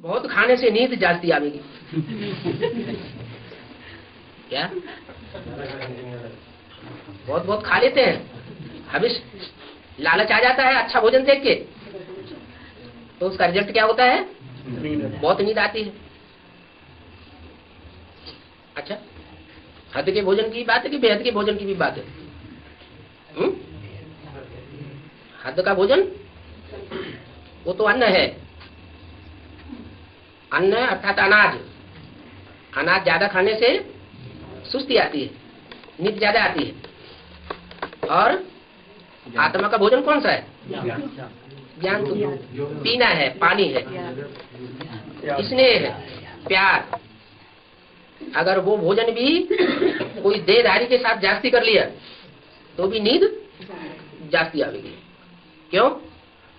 बहुत खाने से नींद जाती आवेगी। क्या बहुत बहुत खा लेते हैं, हविष लालच आ जाता है अच्छा भोजन देख के, तो उसका रिजल्ट क्या होता है? बहुत नींद आती है। अच्छा, हद के भोजन की बात है कि बेहद के भोजन की भी बात है? हद का भोजन वो तो अन्न है, अन्न अर्थात अनाज। अनाज ज्यादा खाने से सुस्ती आती है, नींद ज्यादा आती है। और आत्मा का भोजन कौन सा है? ज्ञान। तो पीना है, पानी है, स्नेह है, प्यार। अगर वो भोजन भी कोई देहधारी के साथ जास्ती कर लिया तो भी नींद जास्ती आवेगी। क्यों?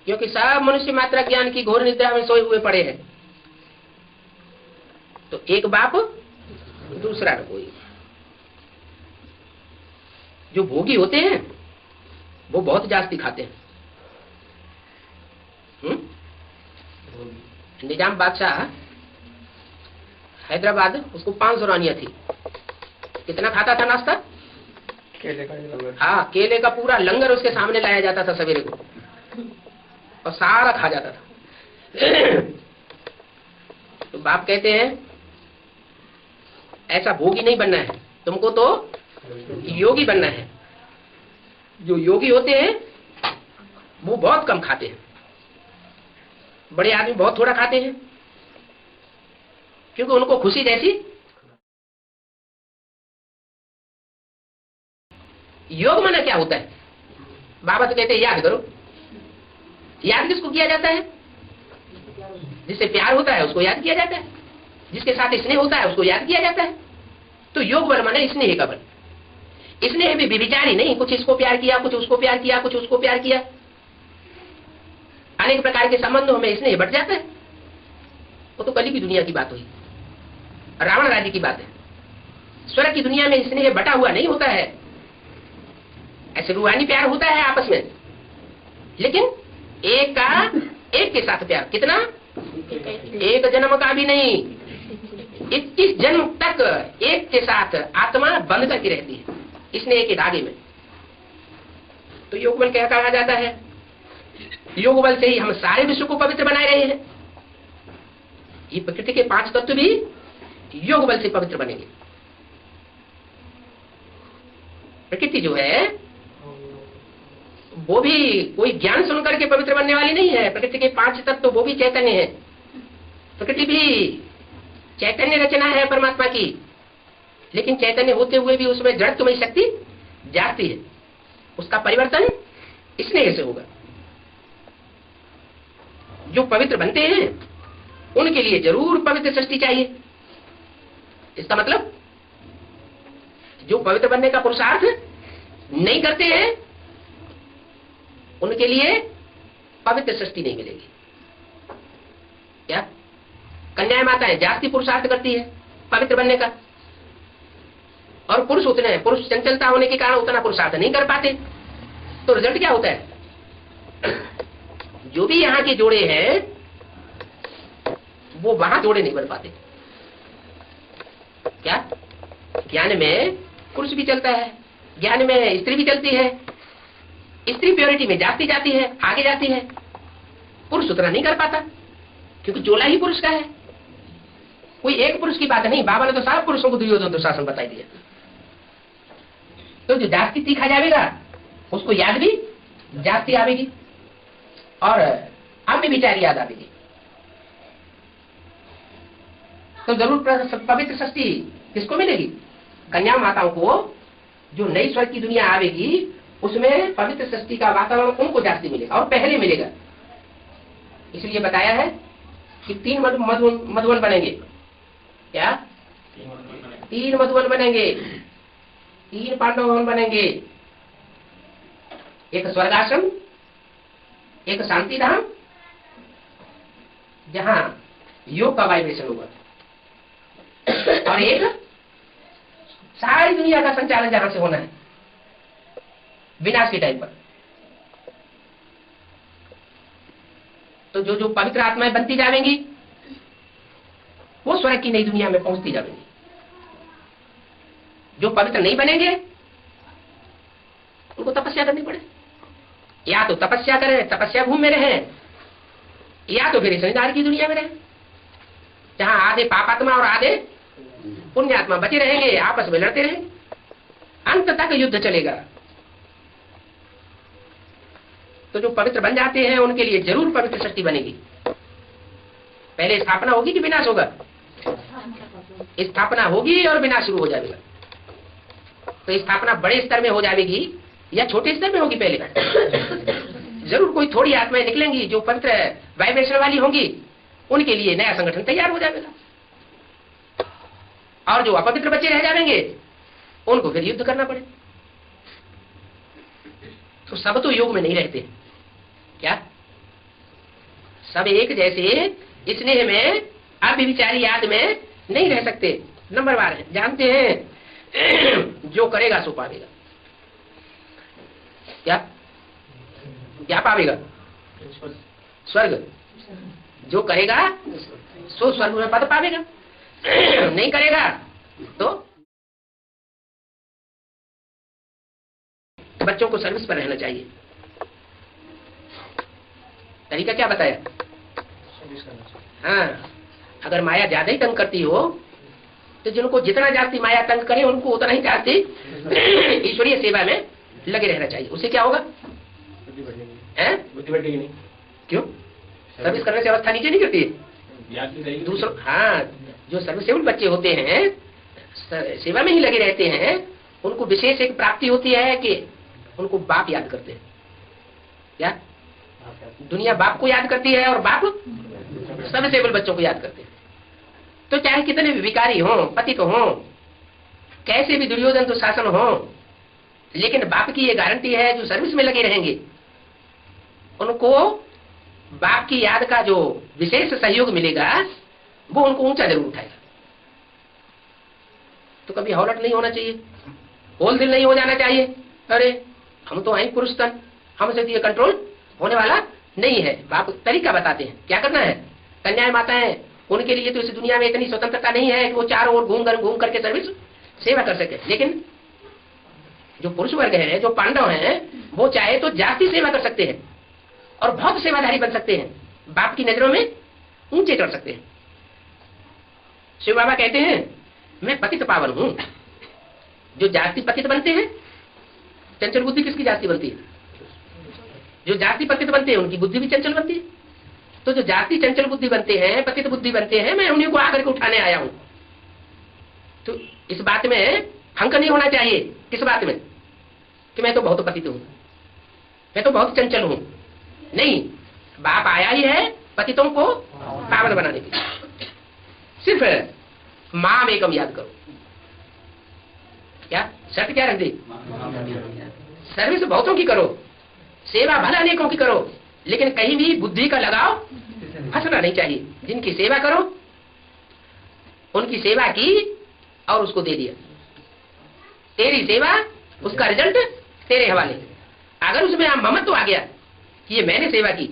क्योंकि सब मनुष्य मात्रा ज्ञान की घोर निद्रा में सोए हुए पड़े हैं। तो एक बाप दूसरा न कोई। जो भोगी होते हैं वो बहुत जास्ती खाते हैं। निजाम बादशाह हैदराबाद, उसको 500 रानियां थी। कितना खाता था नाश्ता? केले का लंगर। हाँ, केले का पूरा लंगर उसके सामने लाया जाता था सवेरे को, और सारा खा जाता था। तो बाप कहते हैं ऐसा भोगी नहीं बनना है, तुमको तो योगी बनना है। जो योगी होते हैं वो बहुत कम खाते हैं, बड़े आदमी बहुत थोड़ा खाते हैं, क्योंकि उनको खुशी जैसी। योग माना क्या होता है? बाबा तो कहते हैं याद करो। याद किसको किया जाता है? जिससे प्यार होता है उसको याद किया जाता है, जिसके साथ स्नेह होता है उसको याद किया जाता है। तो योग बल माने स्नेह का बल। स्नेह भी विचारी नहीं, कुछ इसको प्यार किया, कुछ उसको प्यार किया, कुछ उसको प्यार किया। अनेक प्रकार के संबंधों में स्नेह बढ़ जाता है। वो तो कली की दुनिया की बात हुई, रावण राज्य की बात है। स्वर्ग की दुनिया में स्नेह बटा हुआ नहीं होता है। ऐसे रूहानी प्यार होता है आपस में, लेकिन एक का एक के साथ प्यार। कितना? एक जन्म का भी नहीं, 21 जन्म तक एक के साथ आत्मा बंध करके रहती है स्नेह के धागे में। तो योग बल क्या कहा जाता है? योग बल से ही हम सारे विश्व को पवित्र बनाए रहे हैं। ये प्रकृति के 5 तत्व भी योग बल से पवित्र बनेंगे। प्रकृति जो है वो भी कोई ज्ञान सुन करके पवित्र बनने वाली नहीं है। प्रकृति के 5 तत्व वो भी चैतन्य है। प्रकृति भी चैतन्य रचना है परमात्मा की, लेकिन चैतन्य होते हुए भी उसमें जड़त्वमय शक्ति जाती है। उसका परिवर्तन स्नेह से होगा। जो पवित्र बनते हैं उनके लिए जरूर पवित्र सृष्टि चाहिए। इसका मतलब जो पवित्र बनने का पुरुषार्थ नहीं करते हैं उनके लिए पवित्र सृष्टि नहीं मिलेगी। क्या? कन्या माताएं जास्ती पुरुषार्थ करती है पवित्र बनने का, और पुरुष चंचलता होने के कारण उतना पुरुषार्थ नहीं कर पाते। तो रिजल्ट क्या होता है? जो भी यहाँ के जोड़े हैं वो वहां जोड़े नहीं बन पाते। क्या? ज्ञान में पुरुष भी चलता है, ज्ञान में स्त्री भी चलती है। स्त्री प्योरिटी में जाती जाती है, आगे जाती है। पुरुष उतना नहीं कर पाता, क्योंकि जोला ही पुरुष का है। कोई एक पुरुष की बात नहीं, बाबा ने तो सब पुरुषों को दुर्योधन दुशासन बताई दिया। तो जो जास्ती तीखा जाएगा उसको याद भी जास्ती आवेगी, और अन्य विचार याद आवेगी। तो जरूर पवित्र सृष्टि किसको मिलेगी? कन्या माताओं को। जो नई स्वर्ग की दुनिया आवेगी उसमें पवित्र सृष्टि का वातावरण उनको जास्ती मिलेगा, और पहले मिलेगा। इसलिए बताया है कि 3 मधुवन बनेंगे। क्या? 3 मधुवन बनेंगे, 3 पांडव भवन बनेंगे। एक स्वर्गाश्रम, एक शांति धाम जहां योग का वाइब्रेशन होगा, और एक सारी दुनिया का संचालन जहां से होना है विनाश के टाइम पर। तो जो जो पवित्र आत्माएं बनती जाएंगी वो स्वर्ग की नई दुनिया में पहुंचती जाएंगी। जो पवित्र नहीं बनेंगे उनको तपस्या करनी पड़े, या तो तपस्या करें, तपस्या भूमि में रहें, या तो फिर संसार की दुनिया में रहें जहां आधे पापात्मा और आधे पुण्यात्मा बचे रहेंगे, आपस में लड़ते रहेंगे, अंत तक युद्ध चलेगा। तो जो पवित्र बन जाते हैं उनके लिए जरूर पवित्र शक्ति बनेगी। पहले स्थापना होगी कि विनाश होगा? स्थापना होगी और विनाश शुरू हो जाएगा। तो स्थापना बड़े स्तर में हो जाएगी या छोटे स्तर में होगी? पहले जरूर कोई थोड़ी आत्माएं निकलेंगी जो पवित्र वाइब्रेशन वाली होंगी, उनके लिए नया संगठन तैयार हो जाएगा, और जो अपवित्र बच्चे रह जाएंगे उनको फिर युद्ध करना पड़े। तो सब तो योग में नहीं रहते क्या? सब एक जैसे स्नेह में, अव्यभिचारी याद में नहीं रह सकते। नंबर 12 जानते हैं जो करेगा सो पावेगा। क्या क्या पावेगा? स्वर्ग। जो करेगा सो स्वर्ग में पद पावेगा, नहीं करेगा तो बच्चों को सर्विस पर रहना चाहिए। तरीका क्या बताया? हाँ, अगर माया ज्यादा ही तंग करती हो तो जिनको जितना जाती माया तंग करे उनको उतना ही जाती ईश्वरीय सेवा में लगे रहना चाहिए। उससे क्या होगा? बुद्धि बढ़ेगी नहीं। क्यों? सर्विस करने से अवस्था नीचे नहीं गिरती। दूसरों, हाँ, जो सर्विसेबल बच्चे होते हैं, सेवा में ही लगे रहते हैं, उनको विशेष एक प्राप्ति होती है कि उनको बाप याद करते हैं। क्या? दुनिया बाप को याद करती है और बाप सर्विसेबल बच्चों को याद करते हैं। तो चाहे कितने भी विकारी हो, पतित हो, कैसे भी दुर्योधन दुशासन हो, लेकिन बाप की ये गारंटी है जो सर्विस में लगे रहेंगे उनको बाप की याद का जो विशेष सहयोग मिलेगा वो उनको ऊंचा जरूर उठाएगा। तो कभी हौलट नहीं होना चाहिए, होल दिल नहीं हो जाना चाहिए। अरे हम तो आई पुरुष तन, हमसे तो ये कंट्रोल होने वाला नहीं है। बाप तरीका बताते हैं क्या करना है। कन्याएं माताएं, उनके लिए तो इस दुनिया में इतनी स्वतंत्रता नहीं है कि वो चारों ओर घूम करके सर्विस सेवा कर सके। लेकिन जो पुरुष वर्ग है, जो पांडव हैं, वो चाहे तो जाति सेवा कर सकते हैं और बहुत सेवाधारी बन सकते हैं, बाप की नजरों में ऊंचे कर सकते हैं। शिव बाबा कहते हैं मैं पतित पावन हूं। जो जाति पतित बनते हैं, चंचल बुद्धि किसकी जाति बनती है? जो जाति पतित बनते हैं उनकी बुद्धि भी चंचल बनती है। तो जो जाति चंचल बुद्धि बनते हैं, पतित बुद्धि बनते हैं, मैं उन्हीं को आकर के उठाने आया हूं। तो इस बात में हंक नहीं होना चाहिए। किस बात में? कि मैं तो बहुत पतित हूं, मैं तो बहुत चंचल हूं। नहीं, बाप आया ही है पतितों को पावन बनाने के लिए। सिर्फ माम एकम याद करो। क्या शर्त क्या रख दी? सर्विस बहुतों की करो, सेवा भला अनेकों की करो, लेकिन कहीं भी बुद्धि का लगाव फंसना नहीं चाहिए। जिनकी सेवा करो उनकी सेवा की और उसको दे दिया। तेरी सेवा, उसका रिजल्ट तेरे हवाले। अगर उसमें ममत्व आ गया कि ये मैंने सेवा की,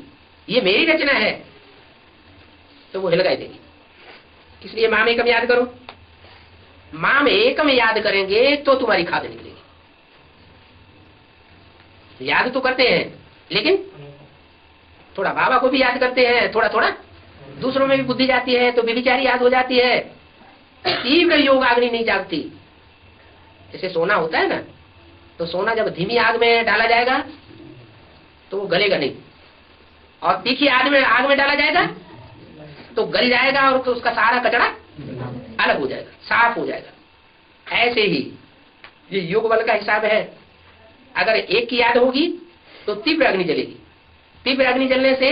ये मेरी रचना है, तो वो हिलगाई देगी। इसलिए माम एकम याद करो। माम एकम याद करेंगे तो तुम्हारी खाद निकलेगी। याद तो करते हैं, लेकिन थोड़ा बाबा को भी याद करते हैं, थोड़ा थोड़ा दूसरों में भी बुद्धि जाती है, तो व्यभिचारी याद हो जाती है। तीव्र योग अग्नि नहीं जागती। जैसे सोना होता है ना, तो सोना जब धीमी आग में डाला जाएगा तो वो गलेगा नहीं, और तीखी आग में डाला जाएगा तो गल जाएगा, और तो उसका सारा कचरा अलग हो जाएगा, साफ हो जाएगा। ऐसे ही ये योग बल का हिसाब है। अगर एक की याद होगी तो तीव्र अग्नि जलेगी। तीव्र अग्नि जलने से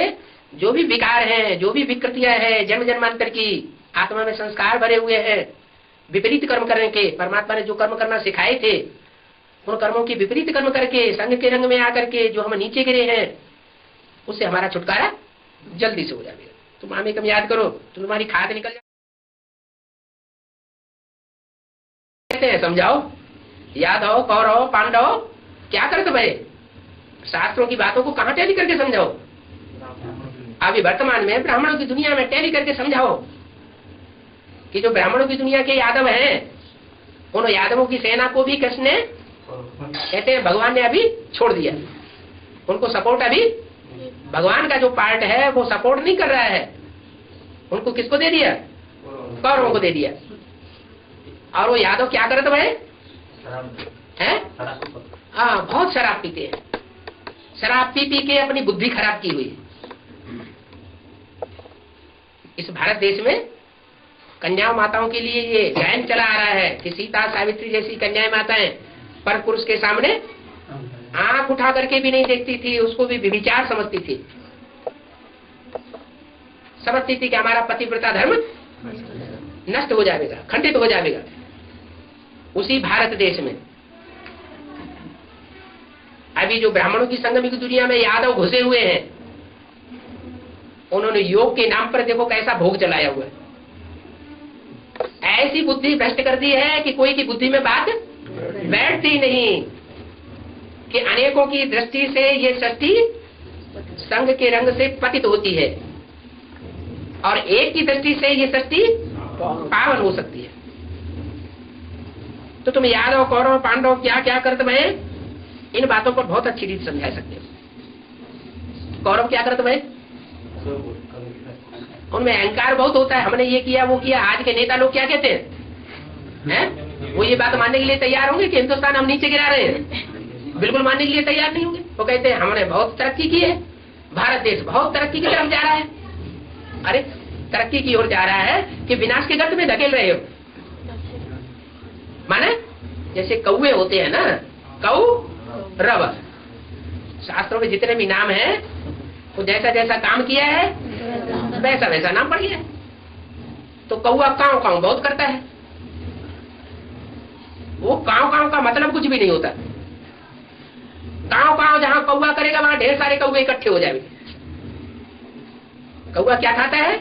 जो भी विकार हैं, जो भी विकृतियां हैं, जन्म जन्मांतर की आत्मा में संस्कार भरे हुए हैं, विपरीत कर्म करने के, परमात्मा ने जो कर्म करना सिखाए थे उन कर्मों की विपरीत कर्म करके संग के रंग में आकर के जो हम नीचे गिरे हैं, उससे हमारा छुटकारा जल्दी से हो जाएगा। तुम आम एकम याद करो तो तुम्हारी खाद निकल जाए। समझाओ, याद हो, कौरव पांडव क्या करते भाई, शास्त्रों की बातों को कहां टैली करके समझाओ। अभी वर्तमान में ब्राह्मणों की दुनिया में टैली करके समझाओ। कि जो ब्राह्मणों की दुनिया के यादव हैं, उन यादवों की सेना को भी कृष्ण ने, कहते हैं भगवान ने अभी छोड़ दिया। उनको सपोर्ट अभी, भगवान का जो पार्ट है वो सपोर्ट नहीं कर रहा है। उनको किसको दे दिया? कौरवों को दे दिया। और वो यादव क्या करते भाई हैं? हाँ, बहुत शराब पीते हैं। शराब पी पी के अपनी बुद्धि खराब की हुई। इस भारत देश में कन्या माताओं के लिए ये गायन चला आ रहा है कि सीता सावित्री जैसी कन्या माताएं पर पुरुष के सामने आंख उठा करके भी नहीं देखती थी, उसको भी व्यभिचार समझती थी। समझती थी कि हमारा पतिव्रता धर्म नष्ट हो जाएगा, खंडित हो जाएगा। उसी भारत देश में अभी जो ब्राह्मणों की संगम की दुनिया में यादव घुसे हुए हैं, उन्होंने योग के नाम पर देखो कैसा भोग चलाया हुआ है। ऐसी बुद्धि भ्रष्ट कर दी है कि कोई की बुद्धि में बात बैठती नहीं, कि अनेकों की दृष्टि से ये सृष्टि संग के रंग से पतित होती है और एक की दृष्टि से ये सृष्टि पावन हो सकती है। तो तुम यादव कौरव पांडव क्या क्या करते भाई, इन बातों पर बहुत अच्छी रीत समझा सकते हो। कौरव क्या करते भाई, उनमें अहंकार बहुत होता है, हमने ये किया वो किया। आज के नेता लोग क्या कहते हैं? वो ये बात मानने के लिए तैयार होंगे कि हिंदुस्तान हम नीचे गिरा रहे हैं? बिल्कुल मानने के लिए तैयार नहीं होंगे। वो कहते हैं हमने बहुत तरक्की की है, भारत देश बहुत तरक्की की तरफ जा रहा है। अरे तरक्की की ओर जा रहा है कि विनाश के गर्त में धकेल रहे हो। माने जैसे कौवे होते हैं ना, कौ रव, शास्त्रों में जितने भी नाम है वो जैसा जैसा काम किया है वैसा वैसा नाम पड़ गया। तो कौवा काव काव बहुत करता है, वो काव काव का मतलब कुछ भी नहीं होता। काव काव जहां कौवा करेगा वहां ढेर सारे कौवे इकट्ठे हो जाएंगे। कौवा क्या खाता है?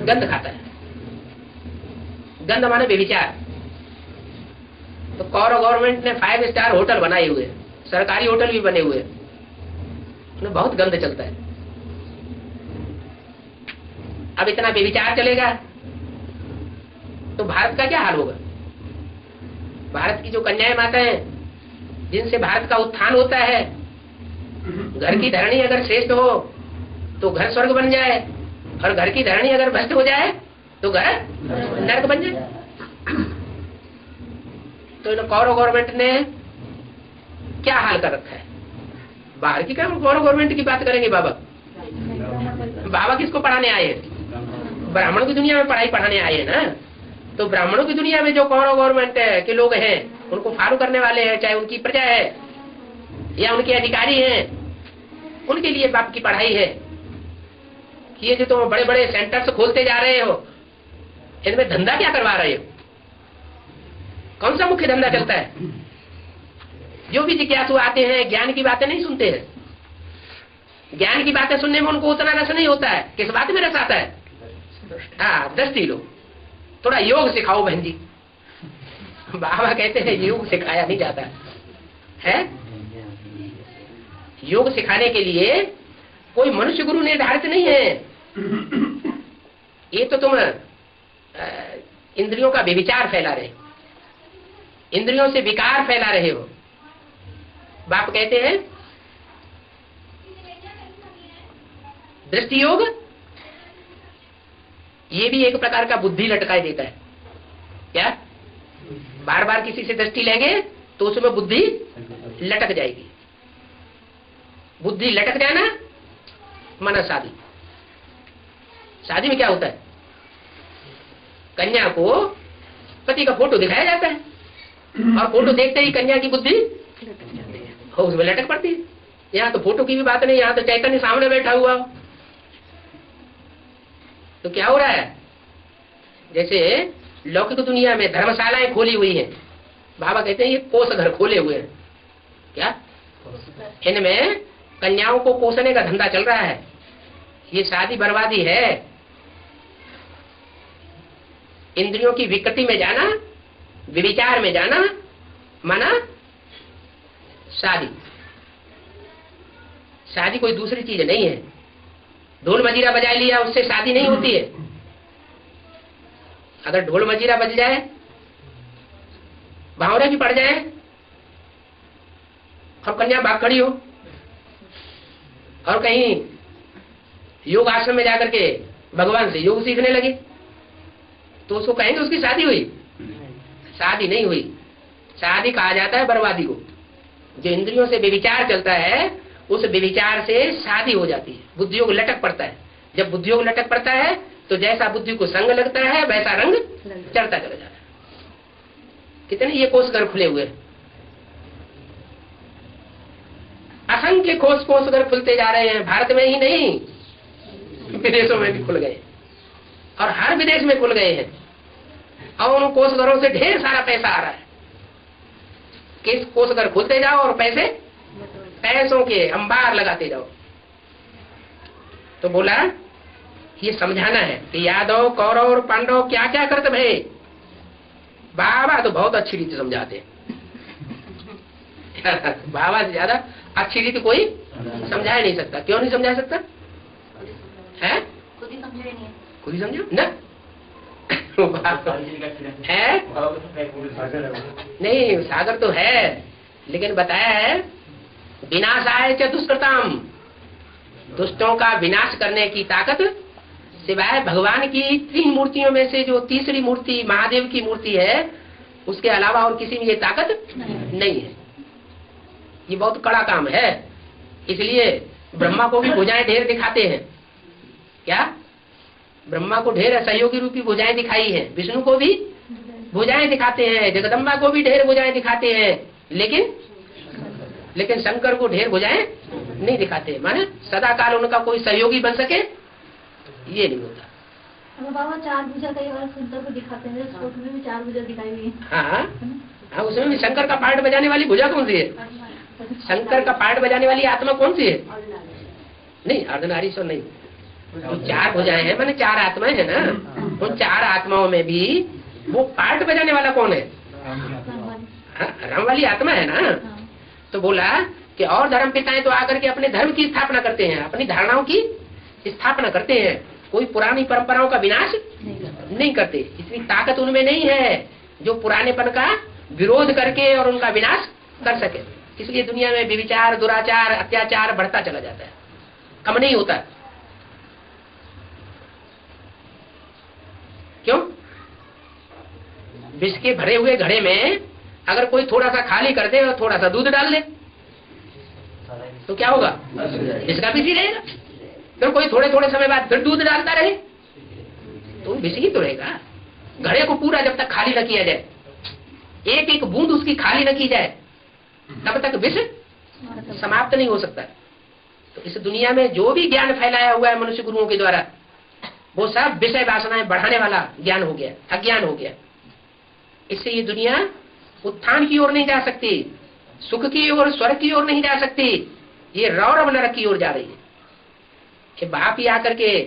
गंध खाता है। गंध माने बेविचार। तो कौरव गवर्नमेंट ने 5 स्टार होटल बनाए हुए, सरकारी होटल भी बने हुए, उन्हें बहुत गंध चलता है। अब इतना बेविचार चलेगा तो भारत का क्या हाल होगा? भारत की जो कन्याएं माताएं जिनसे भारत का उत्थान होता है, घर की धरणी अगर श्रेष्ठ हो तो घर स्वर्ग बन जाए, और घर की धरणी अगर भ्रष्ट हो जाए तो घर नरक बन जाए। तो कौरव गवर्नमेंट ने क्या हाल कर रखा है? बाहर की कौरव गवर्नमेंट की बात करेंगे बाबा? बाबा किसको पढ़ाने आए हैं? ब्राह्मणों की दुनिया में पढ़ाई पढ़ाने आए हैं ना। तो ब्राह्मणों की दुनिया में जो कौरव गवर्नमेंट के लोग हैं, उनको फॉलो करने वाले हैं, चाहे उनकी प्रजा है या उनके अधिकारी हैं, उनके लिए बाप की पढ़ाई है कि ये जो तुम बड़े बड़े सेंटर्स खोलते जा रहे हो, इनमें धंधा क्या करवा रहे हो? कौन सा मुख्य धंधा चलता है? जो भी जिज्ञासु आते हैं ज्ञान की बातें नहीं सुनते हैं। ज्ञान की बातें सुनने में उनको उतना रस नहीं होता है। किस बात में रस आता है? हाँ, दृष्टि लो। थोड़ा योग सिखाओ बहन जी। बाबा कहते हैं योग सिखाया नहीं जाता है। योग सिखाने के लिए कोई मनुष्य गुरु निर्धारित नहीं है। ये तो तुम इंद्रियों का व्यभिचार फैला रहे, इंद्रियों से विकार फैला रहे हो। बाप कहते हैं दृष्टि योग, ये भी एक प्रकार का बुद्धि लटकाए देता है। क्या? बार बार किसी से दृष्टि लेंगे तो उसमें बुद्धि लटक जाएगी। बुद्धि लटक जाना माना शादी। शादी में क्या होता है? कन्या को पति का फोटो दिखाया जाता है और फोटो देखते ही कन्या की बुद्धि उसमें लटक पड़ती है। यहाँ तो फोटो की भी बात नहीं, यहाँ तो चैतन्य सामने बैठा हुआ। तो क्या हो रहा है? जैसे लौकिक दुनिया में धर्मशालाएं खोली हुई हैं, बाबा कहते हैं ये कोष घर खोले हुए हैं। क्या? इनमें कन्याओं को पोसने का धंधा चल रहा है। ये शादी बर्बादी है। इंद्रियों की विकृति में जाना, विविचार में जाना माना शादी। शादी कोई दूसरी चीज नहीं है। ढोल मजीरा बजा लिया उससे शादी नहीं होती है। अगर ढोल मजीरा बज जाए, भावरे भी पड़ जाए और कन्या भाग खड़ी हो और कहीं योग आश्रम में जाकर के भगवान से योग सीखने लगे, तो उसको कहेंगे उसकी शादी हुई? शादी नहीं हुई। शादी कहा जाता है बर्बादी को। जो इंद्रियों से व्यभिचार चलता है, उस व्यभिचार से शादी हो जाती है, बुद्धियोग लटक पड़ता है। जब बुद्धियोग लटक पड़ता है तो जैसा बुद्धि को संग लगता है वैसा रंग चढ़ता चला जाता है। कितने ये कोष घर खुले हुए, असंख्य कोष घर खुलते जा रहे हैं। भारत में ही नहीं, विदेशों में भी खुल गए और हर विदेश में खुल गए हैं। और उन कोष घरों से ढेर सारा पैसा आ रहा है। किस कोष घर खुलते जाओ और पैसों के अंबार लगाते जाओ। तो बोला ये समझाना है कि यादव, कौरव और पांडव क्या क्या करते भाई। बाबा तो बहुत अच्छी रीति समझाते हैं। बाबा से ज्यादा अच्छी रीति कोई समझा नहीं सकता। क्यों नहीं समझा सकता है? खुद ही समझो ना। है नहीं, सागर तो है, लेकिन बताया है विनाशाय च दुष्कृताम, दुष्टों का विनाश करने की ताकत सिवाय भगवान की 3 मूर्तियों में से जो तीसरी मूर्ति महादेव की मूर्ति है, उसके अलावा और किसी में ये ताकत नहीं है। ये बहुत कड़ा काम है। इसलिए ब्रह्मा को भी भुजाएं ढेर दिखाते हैं। क्या? ब्रह्मा को ढेर सहयोगी रूपी भुजाएं दिखाई है, विष्णु को भी भुजाएं दिखाते हैं, जगदम्बा को भी ढेर भुजाएं दिखाते हैं, लेकिन शंकर को ढेर भुजाएं नहीं दिखाते। माने सदा काल उनका कोई सहयोगी बन सके ये नहीं होता। बाबा 4 भुजा कई बार शंकर को दिखाते हैं, फोटो में भी 4 भुजा दिखाई हुई है। हाँ, उसमें भी शंकर का पार्ट बजाने वाली भुजा कौन सी है? शंकर का पार्ट बजाने वाली आत्मा कौन सी है? नहीं, अर्धनारीश्वर नहीं। तो 4 भुजाएं हैं, माने 4 आत्माएं है ना। उन 4 आत्माओं में भी वो पार्ट बजाने वाला कौन है? राम वाली आत्मा है ना। तो बोला कि और धर्म पिताएं तो आकर के अपने धर्म की स्थापना करते हैं, अपनी धारणाओं की स्थापना करते हैं, कोई पुरानी परंपराओं का विनाश नहीं करते। इतनी ताकत उनमें नहीं है जो पुरानेपन का विरोध करके और उनका विनाश कर सके। इसलिए दुनिया में व्यभिचार, दुराचार, अत्याचार बढ़ता चला जाता है, कम नहीं होता। क्यों? विष के भरे हुए घड़े में अगर कोई थोड़ा सा खाली कर दे और थोड़ा सा दूध डाल दे तो क्या होगा? इसका विष ही रहेगा। फिर कोई थोड़े थोड़े समय बाद फिर दूध डालता रहे तो विष ही तो रहेगा। घड़े को पूरा जब तक खाली न किया जाए, एक एक बूंद उसकी खाली न की जाए, तब तक विष समाप्त नहीं हो सकता। तो इस दुनिया में जो भी ज्ञान फैलाया हुआ है मनुष्य गुरुओं के द्वारा, वो सब विषय वासनाएं बढ़ाने वाला ज्ञान हो गया, अज्ञान हो गया। इससे ये दुनिया उत्थान की ओर नहीं जा सकती, सुख की ओर, स्वर्ग की ओर नहीं जा सकती। ये रौरव नरक की ओर जा रही है। कि बाप ही आकर के,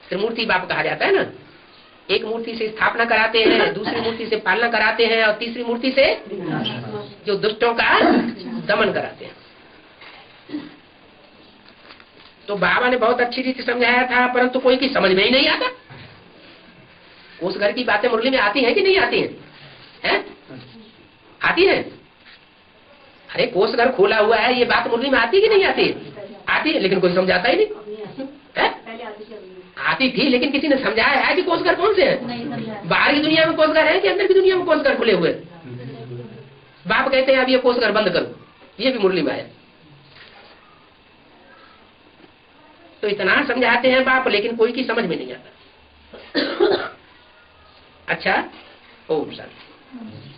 त्रिमूर्ति बाप कहा जाता है ना, एक मूर्ति से स्थापना कराते हैं, दूसरी मूर्ति से पालना कराते हैं और तीसरी मूर्ति से जो दुष्टों का दमन कराते हैं। तो बाबा ने बहुत अच्छी रीति समझाया था, परंतु कोई की समझ में ही नहीं आता। उस घर की बातें मुरली में आती हैं कि नहीं आती हैं? है? आती है। अरे कोष घर खोला हुआ है, ये बात मुरली में आती कि नहीं आती? आती है, लेकिन कोई समझाता ही नहीं है? आती थी, लेकिन किसी ने समझाया है कि कोष घर कौन से है? बाहर की दुनिया में कोष घर है कि अंदर की दुनिया में कोष घर खुले हुए? बाप कहते हैं अब ये कोष घर बंद करो, ये भी मुरली में आया। तो इतना समझाते हैं बाप, लेकिन कोई की समझ में नहीं आता। अच्छा, ओम शांति।